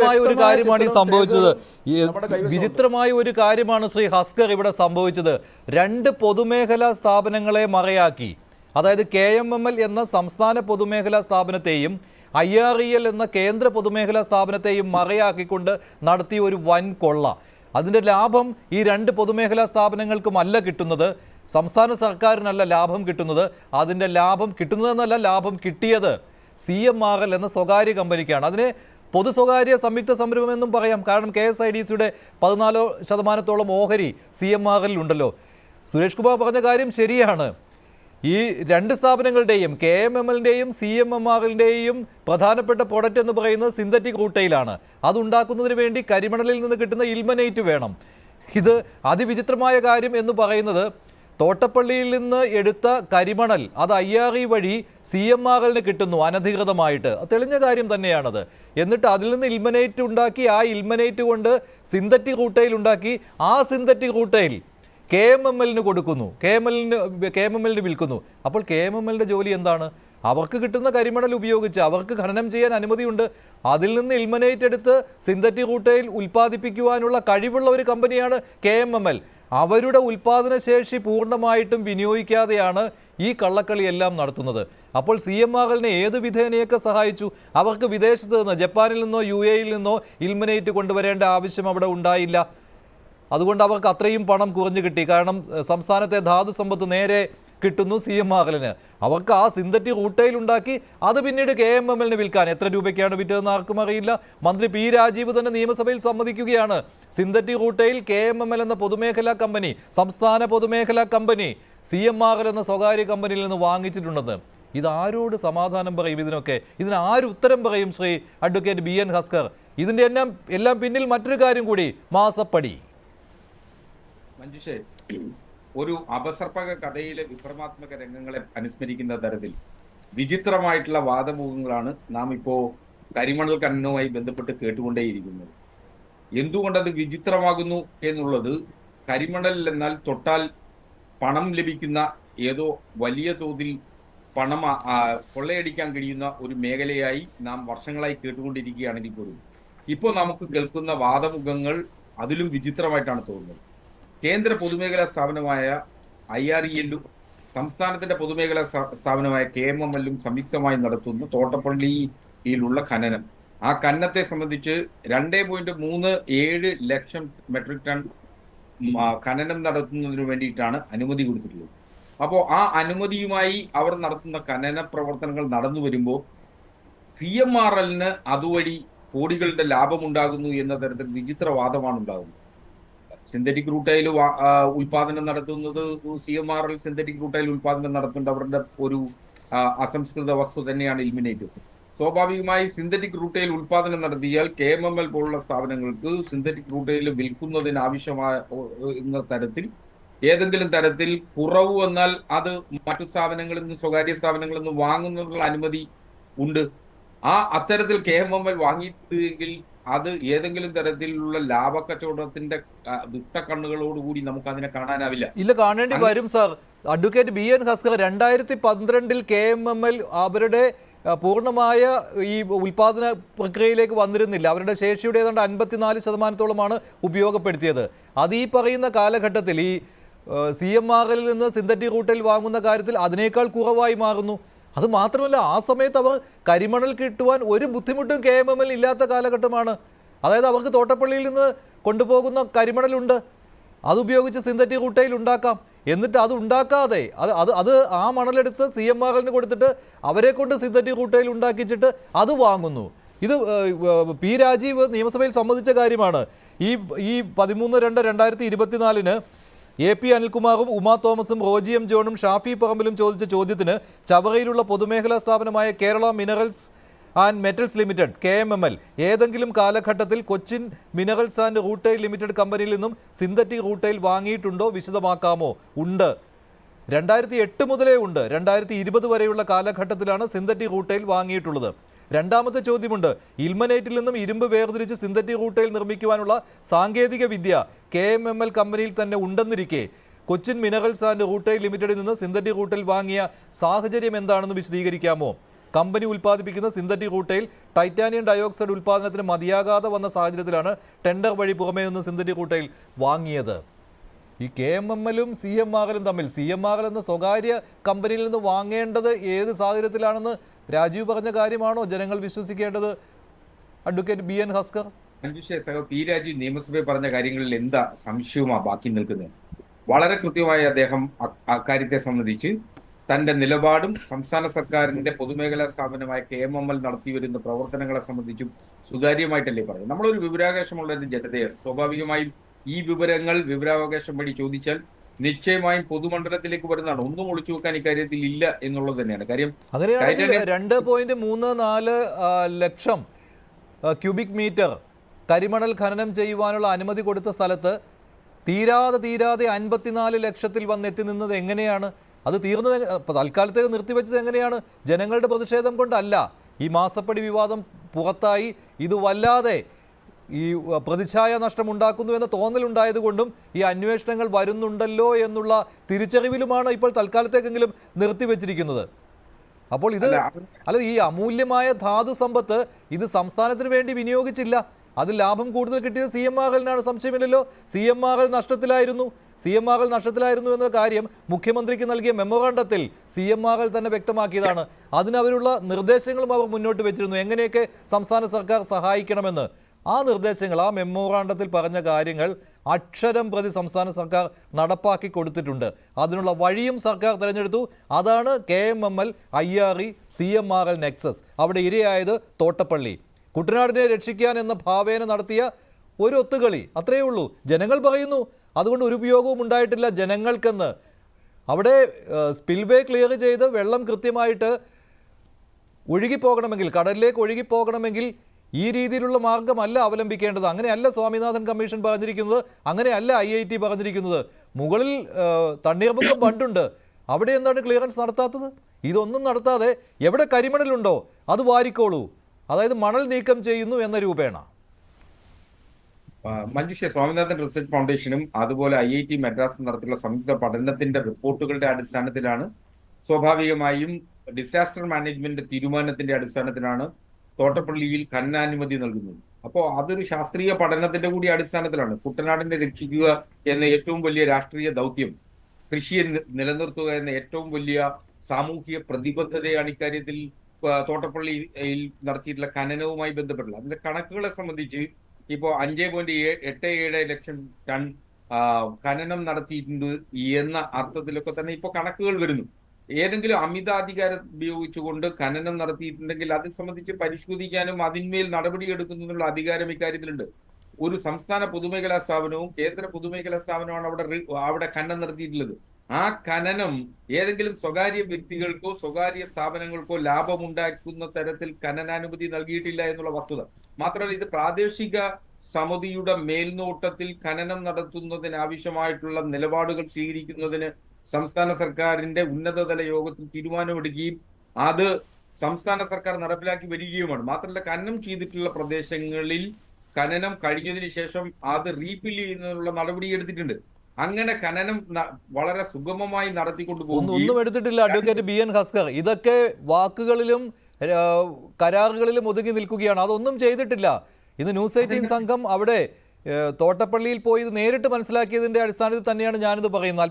വിചിത്രമായ ഒരു കാര്യമാണ് ഈ സംഭവിച്ചത്. വിചിത്രമായ ഒരു കാര്യമാണ് ശ്രീ ഹസ്കർ ഇവിടെ സംഭവിച്ചത്. 2 പൊതുമേഖലാ സ്ഥാപനങ്ങളെ മറയാക്കി, അതായത് KMML എന്ന സംസ്ഥാന പൊതുമേഖലാ സ്ഥാപനത്തെയും IREL എന്ന കേന്ദ്ര പൊതുമേഖലാ സ്ഥാപനത്തെയും മറയാക്കിക്കൊണ്ട് നടത്തിയ ഒരു വൻ കൊള്ള. അതിൻ്റെ ലാഭം ഈ 2 പൊതുമേഖലാ സ്ഥാപനങ്ങൾക്കുമല്ല കിട്ടുന്നത്, സംസ്ഥാന സർക്കാരിനല്ല ലാഭം കിട്ടുന്നത്. അതിൻ്റെ ലാഭം കിട്ടുന്നതെന്നല്ല, ലാഭം കിട്ടിയത് CMRL എന്ന സ്വകാര്യ കമ്പനിക്കാണ്. അതിനെ പൊതു സ്വകാര്യ സംയുക്ത സംരംഭം എന്നും പറയാം. കാരണം KSIDCയുടെ 14% ഓഹരി CMRL ഉണ്ടല്ലോ. സുരേഷ് കുമാർ പറഞ്ഞ കാര്യം ശരിയാണ്. ഈ 2 സ്ഥാപനങ്ങളുടെയും KMMLൻ്റെയും CMRLൻ്റെയും പ്രധാനപ്പെട്ട പ്രൊഡക്റ്റ് എന്ന് പറയുന്നത് സിന്തറ്റിക് റൂട്ടയിലാണ്. അതുണ്ടാക്കുന്നതിന് വേണ്ടി കരിമണലിൽ നിന്ന് കിട്ടുന്ന ഇൽമനേറ്റ് വേണം. ഇത് അതിവിചിത്രമായ കാര്യം എന്ന് പറയുന്നത്, തോട്ടപ്പള്ളിയിൽ നിന്ന് എടുത്ത കരിമണൽ അത് IRE വഴി CMRLന് കിട്ടുന്നു അനധികൃതമായിട്ട്. തെളിഞ്ഞ കാര്യം തന്നെയാണത്. എന്നിട്ട് അതിൽ നിന്ന് ഇൽമനേറ്റ് ഉണ്ടാക്കി, ആ ഇൽമനേറ്റ് കൊണ്ട് സിന്തറ്റിക് റൂട്ടയിൽ ഉണ്ടാക്കി, ആ സിന്തറ്റിക് റൂട്ടയിൽ KMMLന് കൊടുക്കുന്നു, KMMLന് വിൽക്കുന്നു. അപ്പോൾ KMMLൻ്റെ ജോലി എന്താണ്? അവർക്ക് കിട്ടുന്ന കരിമണൽ ഉപയോഗിച്ച് അവർക്ക് ഖനനം ചെയ്യാൻ അനുമതിയുണ്ട്. അതിൽ നിന്ന് ഇൽമനേറ്റ് എടുത്ത് സിന്തറ്റിക് റൂട്ടയിൽ ഉൽപ്പാദിപ്പിക്കുവാനുള്ള കഴിവുള്ള ഒരു കമ്പനിയാണ് KMML. അവരുടെ ഉൽപ്പാദന ശേഷി പൂർണ്ണമായിട്ടും വിനിയോഗിക്കാതെയാണ് ഈ കള്ളക്കളിയെല്ലാം നടത്തുന്നത്. അപ്പോൾ CMRLനെ ഏത് വിധേനയൊക്കെ സഹായിച്ചു. അവർക്ക് വിദേശത്ത് നിന്ന്, ജപ്പാനിൽ നിന്നോ UAEയിൽ നിന്നോ ഇൽമനേറ്റ് കൊണ്ടുവരേണ്ട ആവശ്യം അവിടെ ഉണ്ടായില്ല. അതുകൊണ്ട് അവർക്ക് അത്രയും പണം കുറഞ്ഞു കിട്ടി. കാരണം സംസ്ഥാനത്തെ ധാതു സമ്പത്ത് നേരെ കിട്ടുന്നു CMRLന്. അവർക്ക് ആ സിന്തറ്റിക് റൂട്ടയിൽ ഉണ്ടാക്കി അത് പിന്നീട് KMMLന് വിൽക്കാൻ. എത്ര രൂപയ്ക്കാണ് വിറ്റതെന്ന് ആർക്കും അറിയില്ല. മന്ത്രി P. രാജീവ് തന്നെ നിയമസഭയിൽ സമ്മതിക്കുകയാണ്, സിന്തറ്റിക് റൂട്ടയിൽ KMML എന്ന പൊതുമേഖലാ കമ്പനി, സംസ്ഥാന പൊതുമേഖലാ കമ്പനി CMRL എന്ന സ്വകാര്യ കമ്പനിയിൽ നിന്ന് വാങ്ങിച്ചിട്ടുണ്ടെന്ന്. ഇതാരോട് സമാധാനം പറയും? ഇതിന് ആര് ഉത്തരം പറയും? ശ്രീ അഡ്വക്കേറ്റ് BN ഹസ്കർ, ഇതിൻ്റെ എല്ലാം പിന്നിൽ മറ്റൊരു കാര്യം കൂടി, മാസപ്പടി. മഞ്ജുഷേ, ഒരു അപസർപ്പക കഥയിലെ വിക്രമാത്മക രംഗങ്ങളെ അനുസ്മരിക്കുന്ന തരത്തിൽ വിചിത്രമായിട്ടുള്ള വാദമുഖങ്ങളാണ് നാം ഇപ്പോ കരിമണൽ ഖനനവുമായി ബന്ധപ്പെട്ട് കേട്ടുകൊണ്ടേയിരിക്കുന്നത്. എന്തുകൊണ്ടത് വിചിത്രമാകുന്നു എന്നുള്ളത്, കരിമണൽ എന്നാൽ തൊട്ടാൽ പണം ലഭിക്കുന്ന, ഏതോ വലിയ തോതിൽ പണം കൊള്ളയടിക്കാൻ കഴിയുന്ന ഒരു മേഖലയായി നാം വർഷങ്ങളായി കേട്ടുകൊണ്ടിരിക്കുകയാണെങ്കിൽ പോലും ഇപ്പോൾ നമുക്ക് കേൾക്കുന്ന വാദമുഖങ്ങൾ അതിലും വിചിത്രമായിട്ടാണ് തോന്നുന്നത്. കേന്ദ്ര പൊതുമേഖലാ സ്ഥാപനമായ IRELും സംസ്ഥാനത്തിന്റെ പൊതുമേഖലാ സ്ഥാപനമായ KMMLും സംയുക്തമായി നടത്തുന്ന തോട്ടപ്പള്ളിയിലുള്ള ഖനനം, ആ ഖനനത്തെ സംബന്ധിച്ച് 2.37 ലക്ഷം മെട്രിക് ടൺ ഖനനം നടത്തുന്നതിന് വേണ്ടിയിട്ടാണ് അനുമതി കൊടുത്തിട്ടുള്ളത്. അപ്പോൾ ആ അനുമതിയുമായി അവർ നടത്തുന്ന ഖനന പ്രവർത്തനങ്ങൾ നടന്നു വരുമ്പോൾ CMRLന് അതുവഴി കോടികളുടെ ലാഭമുണ്ടാകുന്നു എന്ന തരത്തിൽ വിചിത്രവാദമാണ് ഉണ്ടാകുന്നത്. സിന്തറ്റിക് റൂട്ടയിൽ ഉൽപാദനം നടത്തുന്നത് CMRL സിന്തറ്റിക് റൂട്ടയിൽ ഉൽപാദനം നടത്തുന്നുണ്ട്. അവരുടെ ഒരു അസംസ്കൃത വസ്തു തന്നെയാണ് ഇൽമിനേറ്റ്. സ്വാഭാവികമായി സിന്തറ്റിക് റൂട്ടയിൽ ഉൽപാദനം നടത്തിയാൽ KMML പോലുള്ള സ്ഥാപനങ്ങൾക്ക് സിന്തറ്റിക് റൂട്ടയിൽ വിൽക്കുന്നതിന് ആവശ്യമായ തരത്തിൽ ഏതെങ്കിലും തരത്തിൽ കുറവ് വന്നാൽ അത് മറ്റു സ്ഥാപനങ്ങളിൽ നിന്നും, സ്വകാര്യ സ്ഥാപനങ്ങളിൽ നിന്നും വാങ്ങുന്നതിനുള്ള അനുമതി ഉണ്ട്. അത്തരത്തിൽ KMML വാങ്ങിയിട്ടെങ്കിൽ അത് ഏതെങ്കിലും തരത്തിലുള്ള ലാഭക്കച്ചവടത്തിന്റെ ദുഷ്ടക്കണ്ണുകളോടുകൂടി നമുക്ക് അതിനെ കാണാനാവില്ല. ഇല്ല, കാണേണ്ടി വരും sir. Advocate BN Haskar, 2012 KMML അവരുടെ പൂർണ്ണമായ ഈ ഉൽപാദന പ്രക്രിയയിലേക്ക് വന്നിരുന്നില്ല. അവരുടെ ശേഷിയുടെ ഏതാണ്ട് 54% ഉപയോഗപ്പെടുത്തിയത്. അത് ഈ പറയുന്ന കാലഘട്ടത്തിൽ ഈ CMRLൽ നിന്ന് സിന്തറ്റിക് റൂട്ടിൽ വാങ്ങുന്ന കാര്യത്തിൽ അതിനേക്കാൾ കുറവായി മാറുന്നു. അത് മാത്രമല്ല, ആ സമയത്ത് അവർ കരിമണൽ കിട്ടുവാൻ ഒരു ബുദ്ധിമുട്ടും KMML ഇല്ലാത്ത കാലഘട്ടമാണ്. അതായത് അവർക്ക് തോട്ടപ്പള്ളിയിൽ നിന്ന് കൊണ്ടുപോകുന്ന കരിമണലുണ്ട്, അതുപയോഗിച്ച് സിന്തറ്റിക് റൂട്ടയിൽ ഉണ്ടാക്കാം. എന്നിട്ട് അത് ഉണ്ടാക്കാതെ അത് ആ മണലെടുത്ത് CMRLന് കൊടുത്തിട്ട് അവരെ കൊണ്ട് സിന്തറ്റിക് റൂട്ടയിൽ ഉണ്ടാക്കിച്ചിട്ട് അത് വാങ്ങുന്നു. ഇത് P. രാജീവ് നിയമസഭയിൽ സമ്മതിച്ച കാര്യമാണ്. ഈ 13/2/2024 AP അനിൽകുമാറും ഉമാ തോമസും റോജി M. ജോണും ഷാഫി പറമ്പിലും ചോദിച്ച ചോദ്യത്തിന് ചവറയിലുള്ള പൊതുമേഖലാ സ്ഥാപനമായ Kerala minerals and metals limited KMML ഏതെങ്കിലും കാലഘട്ടത്തിൽ Cochin minerals and rutile limited കമ്പനിയിൽ നിന്നും സിന്തറ്റിക് റൂട്ടൈൽ വാങ്ങിയിട്ടുണ്ടോ? വിശദമാക്കാമോ? ഉണ്ട്. 2008 മുതലേ ഉണ്ട്. 2020 വരെയുള്ള കാലഘട്ടത്തിലാണ് സിന്തറ്റിക് റൂട്ടൈൽ വാങ്ങിയിട്ടുള്ളത്. രണ്ടാമത്തെ ചോദ്യമുണ്ട്. ഇൽമനേറ്റിൽ നിന്നും ഇരുമ്പ് വേർതിരിച്ച് സിന്തറ്റിക് റൂട്ടൈൽ നിർമ്മിക്കുവാനുള്ള സാങ്കേതിക വിദ്യ KMML കമ്പനിയിൽ തന്നെ ഉണ്ടെന്നിരിക്കെ കൊച്ചിൻ മിനറൽസ് ആൻഡ് റൂട്ടൈൽ ലിമിറ്റഡിൽ നിന്ന് സിന്തറ്റിക് റൂട്ടൈൽ വാങ്ങിയ സാഹചര്യം എന്താണെന്ന് വിശദീകരിക്കാമോ? കമ്പനി ഉൽപ്പാദിപ്പിക്കുന്ന സിന്തറ്റിക് റൂട്ടയിൽ ടൈറ്റാനിയം ഡയോക്സൈഡ് ഉൽപ്പാദനത്തിന് മതിയാകാതെ വന്ന സാഹചര്യത്തിലാണ് ടെൻഡർ വഴി പുറമേ നിന്ന് സിന്തറ്റിക് റൂട്ടയിൽ വാങ്ങിയത്. ഈ KMML-ഉം CMRL-ഉം തമ്മിൽ, CMRL എന്ന സ്വകാര്യ കമ്പനിയിൽ നിന്ന് വാങ്ങേണ്ടത് ഏത് സാഹചര്യത്തിലാണെന്ന് രാജീവ് പറഞ്ഞ കാര്യമാണോ ജനങ്ങൾ വിശ്വസിക്കേണ്ടത്? Advocate BN Haskar. P Rajeev നിയമസഭയിൽ പറഞ്ഞ കാര്യങ്ങളിൽ എന്താ സംശയവുമാ ബാക്കി നിൽക്കുന്നത്? വളരെ കൃത്യമായി അദ്ദേഹം അക്കാര്യത്തെ സംബന്ധിച്ച് തന്റെ നിലപാടും സംസ്ഥാന സർക്കാരിന്റെ പൊതുമേഖലാ സ്ഥാപനമായ KMML നടത്തി വരുന്ന പ്രവർത്തനങ്ങളെ സംബന്ധിച്ചും സുതാര്യമായിട്ടല്ലേ പറയുന്നത്. നമ്മളൊരു വിവരാവകാശമുള്ള ഒരു ജനതയാണ്. സ്വാഭാവികമായും ഈ വിവരങ്ങൾ വിവരാവകാശം വഴി ചോദിച്ചാൽ നിശ്ചയമായും പൊതുമണ്ഡലത്തിലേക്ക് വരുന്നതാണ്. ഒന്നും ഒളിച്ചു വെക്കാൻ ഇക്കാര്യത്തിൽ ഇല്ല എന്നുള്ളത് തന്നെയാണ് കാര്യം. അങ്ങനെയാണെങ്കിൽ 2.34 ലക്ഷം ക്യൂബിക് മീറ്റർ കരിമണൽ ഖനനം ചെയ്യുവാനുള്ള അനുമതി കൊടുത്ത സ്ഥലത്ത് തീരാതെ 54 ലക്ഷത്തിൽ വന്നെത്തി നിന്നത് എങ്ങനെയാണ്? അത് തീർന്നത് തൽക്കാലത്തേക്ക് നിർത്തിവെച്ചത് എങ്ങനെയാണ്? ജനങ്ങളുടെ പ്രതിഷേധം കൊണ്ടല്ല. ഈ മാസപ്പടി വിവാദം പുറത്തായി ഇത് വല്ലാതെ ഈ പ്രതിച്ഛായ നഷ്ടമുണ്ടാക്കുന്നു എന്ന തോന്നലുണ്ടായതുകൊണ്ടും ഈ അന്വേഷണങ്ങൾ വരുന്നുണ്ടല്ലോ എന്നുള്ള തിരിച്ചറിവിലുമാണ് ഇപ്പോൾ തൽക്കാലത്തേക്കെങ്കിലും നിർത്തിവെച്ചിരിക്കുന്നത്. അപ്പോൾ ഇത് ഈ അമൂല്യമായ ധാതു സമ്പത്ത് ഇത് സംസ്ഥാനത്തിന് വേണ്ടി വിനിയോഗിച്ചില്ല. അതിൽ ലാഭം കൂടുതൽ കിട്ടിയത് CMRL-നാണ്, സംശയമില്ലല്ലോ. CMRL നഷ്ടത്തിലായിരുന്നു എന്ന കാര്യം മുഖ്യമന്ത്രിക്ക് നൽകിയ മെമ്മോറാണ്ടത്തിൽ CMRL തന്നെ വ്യക്തമാക്കിയതാണ്. അതിനവരുള്ള നിർദ്ദേശങ്ങളും അവർ മുന്നോട്ട് വെച്ചിരുന്നു, എങ്ങനെയൊക്കെ സംസ്ഥാന സർക്കാർ സഹായിക്കണമെന്ന്. ആ നിർദ്ദേശങ്ങൾ, ആ മെമ്മോറാണ്ടത്തിൽ പറഞ്ഞ കാര്യങ്ങൾ അക്ഷരം പ്രതി സംസ്ഥാന സർക്കാർ നടപ്പാക്കി കൊടുത്തിട്ടുണ്ട്. അതിനുള്ള വഴിയും സർക്കാർ തിരഞ്ഞെടുത്തു. അതാണ് KMML IRE CMRL നെക്സസ്. അവിടെ ഇരയായത് തോട്ടപ്പള്ളി. കുട്ടനാടിനെ രക്ഷിക്കാൻ എന്ന ഭാവേന നടത്തിയ ഒരു ഒത്തുകളി, അത്രയേ ഉള്ളൂ. ജനങ്ങൾ പറയുന്നു അതുകൊണ്ട് ഒരു ഉപയോഗവും ഉണ്ടായിട്ടില്ല ജനങ്ങൾക്കെന്ന്. അവിടെ സ്പിൽവേ ക്ലിയർ ചെയ്ത് വെള്ളം കൃത്യമായിട്ട് ഒഴുകിപ്പോകണമെങ്കിൽ, കടലിലേക്ക് ഒഴുകിപ്പോകണമെങ്കിൽ ഈ രീതിയിലുള്ള മാർഗമല്ല അവലംബിക്കേണ്ടത്. അങ്ങനെയല്ല സ്വാമിനാഥൻ കമ്മീഷൻ പറഞ്ഞിരിക്കുന്നത്, അങ്ങനെയല്ല IIT പറഞ്ഞിരിക്കുന്നത്. മുകളിൽ തണ്ണീർമുക്കം ബണ്ടുണ്ട്, അവിടെ എന്താണ് ക്ലിയറൻസ് നടത്താത്തത്? ഇതൊന്നും നടത്താതെ എവിടെ കരിമണലുണ്ടോ അത് വാരിക്കോളൂ, അതായത് മണൽ നീക്കം ചെയ്യുന്നു എന്ന രൂപേണ. മഞ്ജുഷ, സ്വാമിനാഥൻ റിസർച്ച് ഫൗണ്ടേഷനും അതുപോലെ IIT മദ്രാസും നടത്തിയുള്ള സംയുക്ത പഠനത്തിന്റെ റിപ്പോർട്ടുകളുടെ അടിസ്ഥാനത്തിലാണ്, സ്വാഭാവികമായും ഡിസാസ്റ്റർ മാനേജ്മെന്റ് തീരുമാനത്തിന്റെ അടിസ്ഥാനത്തിലാണ് തോട്ടപ്പള്ളിയിൽ ഖനനാനുമതി നൽകുന്നത്. അപ്പോൾ അതൊരു ശാസ്ത്രീയ പഠനത്തിന്റെ കൂടി അടിസ്ഥാനത്തിലാണ്. കുട്ടനാടിനെ രക്ഷിക്കുക എന്ന ഏറ്റവും വലിയ രാഷ്ട്രീയ ദൗത്യം, കൃഷിയെ നിലനിർത്തുക എന്ന ഏറ്റവും വലിയ സാമൂഹിക പ്രതിബദ്ധതയാണ് ഇക്കാര്യത്തിൽ തോട്ടപ്പള്ളിയിൽ നടത്തിയിട്ടുള്ള ഖനനവുമായി ബന്ധപ്പെട്ടുള്ളത്. അതിന്റെ കണക്കുകളെ സംബന്ധിച്ച് ഇപ്പോൾ 5.87 ലക്ഷം ടൺ ഖനനം നടത്തിയിട്ടുണ്ട് എന്ന അർത്ഥത്തിലൊക്കെ തന്നെ ഇപ്പോൾ കണക്കുകൾ വരുന്നു. ഏതെങ്കിലും അമിതാധികാരം ഉപയോഗിച്ചുകൊണ്ട് ഖനനം നടത്തിയിട്ടുണ്ടെങ്കിൽ അതിനെ സംബന്ധിച്ച് പരിശോധിക്കാനും അതിന്മേൽ നടപടിയെടുക്കുന്നതിനുള്ള അധികാരം ഇക്കാര്യത്തിലുണ്ട്. ഒരു സംസ്ഥാന പൊതുമേഖലാ സ്ഥാപനവും കേന്ദ്ര പൊതുമേഖലാ സ്ഥാപനവുമാണ് അവിടെ ഖനനം നടത്തിയിട്ടുള്ളത്. ആ ഖനനം ഏതെങ്കിലും സ്വകാര്യ വ്യക്തികൾക്കോ സ്വകാര്യ സ്ഥാപനങ്ങൾക്കോ ലാഭമുണ്ടാക്കുന്ന തരത്തിൽ ഖനനാനുമതി നൽകിയിട്ടില്ല എന്നുള്ള വസ്തുത മാത്രമല്ല, ഇത് പ്രാദേശിക സമിതിയുടെ മേൽനോട്ടത്തിൽ ഖനനം നടത്തുന്നതിന് ആവശ്യമായിട്ടുള്ള നിലപാടുകൾ സ്വീകരിക്കുന്നതിന് സംസ്ഥാന സർക്കാരിന്റെ ഉന്നതതല യോഗത്തിൽ തീരുമാനമെടുക്കുകയും അത് സംസ്ഥാന സർക്കാർ നടപ്പിലാക്കി വരികയുമാണ്. മാത്രമല്ല, ഖനനം ചെയ്തിട്ടുള്ള പ്രദേശങ്ങളിൽ ഖനനം കഴിഞ്ഞതിന് ശേഷം അത് റീഫിൽ ചെയ്യുന്നതിനുള്ള നടപടി എടുത്തിട്ടുണ്ട്. അങ്ങനെ ഖനനം വളരെ സുഗമമായി നടത്തിക്കൊണ്ടുപോകും. ഒന്നും എടുത്തിട്ടില്ല അഡ്വക്കേറ്റ് BN ഹസ്കർ. ഇതൊക്കെ വാക്കുകളിലും കരാറുകളിലും ഒതുങ്ങി നിൽക്കുകയാണ്. അതൊന്നും ചെയ്തിട്ടില്ല. ഇന്ന് ന്യൂസ് 18 സംഘം അവിടെ തോട്ടപ്പള്ളിയിൽ പോയി ഇത് നേരിട്ട് മനസ്സിലാക്കിയതിന്റെ അടിസ്ഥാനത്തിൽ തന്നെയാണ് ഞാനിത് പറയുന്നത്.